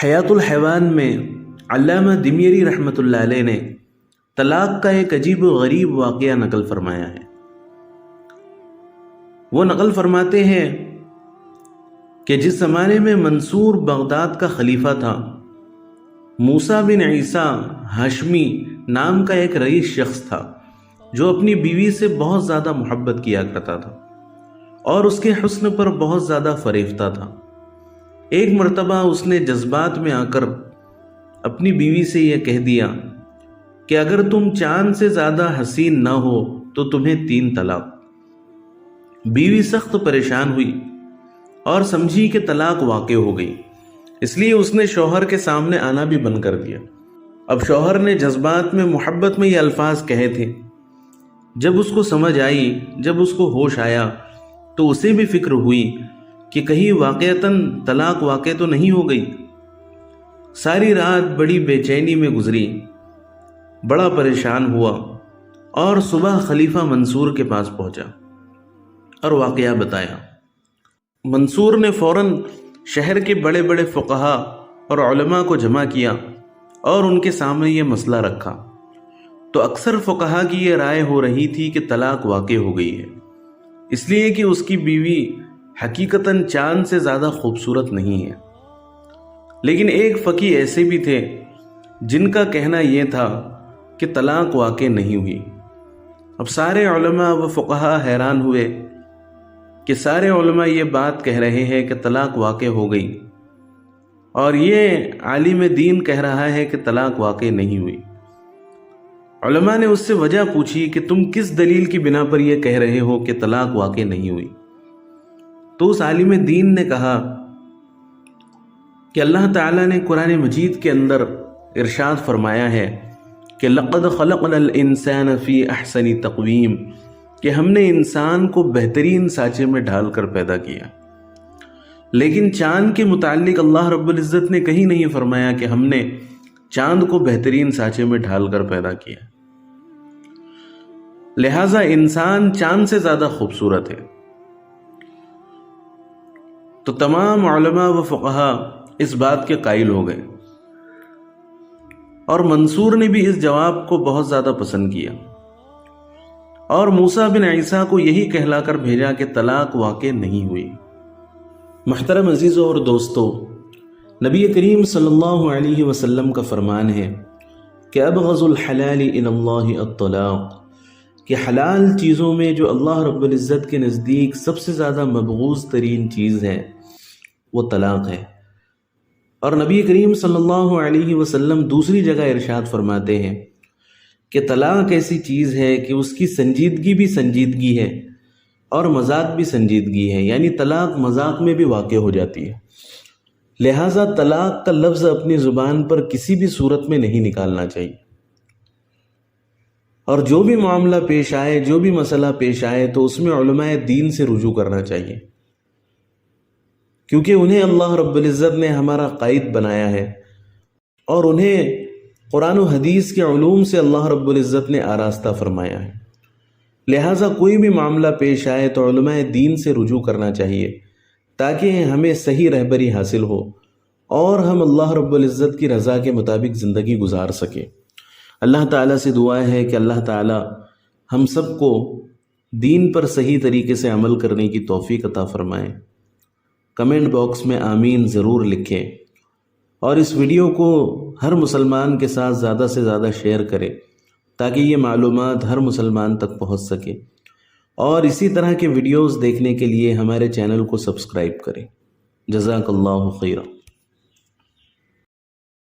حیات الحیوان میں علامہ دميري رحمۃ اللہ علیہ نے طلاق کا ایک عجیب و غریب واقعہ نقل فرمایا ہے۔ وہ نقل فرماتے ہیں کہ جس زمانے میں منصور بغداد کا خلیفہ تھا، موسیٰ بن عیسیٰ ہاشمی نام کا ایک رئیس شخص تھا جو اپنی بیوی سے بہت زیادہ محبت کیا کرتا تھا اور اس کے حسن پر بہت زیادہ فریفتہ تھا۔ ایک مرتبہ اس نے جذبات میں آ کر اپنی بیوی سے یہ کہہ دیا کہ اگر تم چاند سے زیادہ حسین نہ ہو تو تمہیں 3 طلاق۔ بیوی سخت پریشان ہوئی اور سمجھی کہ طلاق واقع ہو گئی، اس لیے اس نے شوہر کے سامنے آنا بھی بند کر دیا۔ اب شوہر نے جذبات میں محبت میں یہ الفاظ کہے تھے۔ جب اس کو سمجھ آئی، جب اس کو ہوش آیا تو اسے بھی فکر ہوئی کہ کہیں واقعتاً طلاق واقع تو نہیں ہو گئی۔ ساری رات بڑی بے چینی میں گزری، بڑا پریشان ہوا اور صبح خلیفہ منصور کے پاس پہنچا اور واقعہ بتایا۔ منصور نے فوراً شہر کے بڑے بڑے فقہاء اور علماء کو جمع کیا اور ان کے سامنے یہ مسئلہ رکھا تو اکثر فقہاء کی یہ رائے ہو رہی تھی کہ طلاق واقع ہو گئی ہے، اس لیے کہ اس کی بیوی حقیقتاً چاند سے زیادہ خوبصورت نہیں ہے۔ لیکن ایک فقیہ ایسے بھی تھے جن کا کہنا یہ تھا کہ طلاق واقع نہیں ہوئی۔ اب سارے علماء و فقہاء حیران ہوئے کہ سارے علماء یہ بات کہہ رہے ہیں کہ طلاق واقع ہو گئی اور یہ عالم دین کہہ رہا ہے کہ طلاق واقع نہیں ہوئی۔ علماء نے اس سے وجہ پوچھی کہ تم کس دلیل کی بنا پر یہ کہہ رہے ہو کہ طلاق واقع نہیں ہوئی؟ تو اس عالم دین نے کہا کہ اللہ تعالیٰ نے قرآن مجید کے اندر ارشاد فرمایا ہے کہ لَقَدْ خَلَقْنَا الْإِنسَانَ فِي أَحْسَنِ تَقْوِيمٍ، کہ ہم نے انسان کو بہترین سانچے میں ڈھال کر پیدا کیا۔ لیکن چاند کے متعلق اللہ رب العزت نے کہیں نہیں فرمایا کہ ہم نے چاند کو بہترین سانچے میں ڈھال کر پیدا کیا، لہٰذا انسان چاند سے زیادہ خوبصورت ہے۔ تو تمام علماء و فقہاء اس بات کے قائل ہو گئے اور منصور نے بھی اس جواب کو بہت زیادہ پسند کیا اور موسیٰ بن عیسیٰ کو یہی کہلا کر بھیجا کہ طلاق واقع نہیں ہوئی۔ محترم عزیزوں اور دوستو، نبی کریم صلی اللہ علیہ وسلم کا فرمان ہے کہ ابغض الحلال الی اللہ الطلاق، کہ حلال چیزوں میں جو اللہ رب العزت کے نزدیک سب سے زیادہ مبغوض ترین چیز ہے وہ طلاق ہے۔ اور نبی کریم صلی اللہ علیہ وسلم دوسری جگہ ارشاد فرماتے ہیں کہ طلاق ایسی چیز ہے کہ اس کی سنجیدگی بھی سنجیدگی ہے اور مذاق بھی سنجیدگی ہے، یعنی طلاق مذاق میں بھی واقع ہو جاتی ہے، لہٰذا طلاق کا لفظ اپنی زبان پر کسی بھی صورت میں نہیں نکالنا چاہیے، اور جو بھی معاملہ پیش آئے، جو بھی مسئلہ پیش آئے تو اس میں علماء دین سے رجوع کرنا چاہیے، کیونکہ انہیں اللہ رب العزت نے ہمارا قائد بنایا ہے اور انہیں قرآن و حدیث کے علوم سے اللہ رب العزت نے آراستہ فرمایا ہے، لہٰذا کوئی بھی معاملہ پیش آئے تو علماء دین سے رجوع کرنا چاہیے تاکہ ہمیں صحیح رہبری حاصل ہو اور ہم اللہ رب العزت کی رضا کے مطابق زندگی گزار سکیں۔ اللہ تعالیٰ سے دعا ہے کہ اللہ تعالیٰ ہم سب کو دین پر صحیح طریقے سے عمل کرنے کی توفیق عطا فرمائے۔ کمنٹ باکس میں آمین ضرور لکھیں اور اس ویڈیو کو ہر مسلمان کے ساتھ زیادہ سے زیادہ شیئر کریں تاکہ یہ معلومات ہر مسلمان تک پہنچ سکے، اور اسی طرح کے ویڈیوز دیکھنے کے لیے ہمارے چینل کو سبسکرائب کریں۔ جزاک اللہ خیرا۔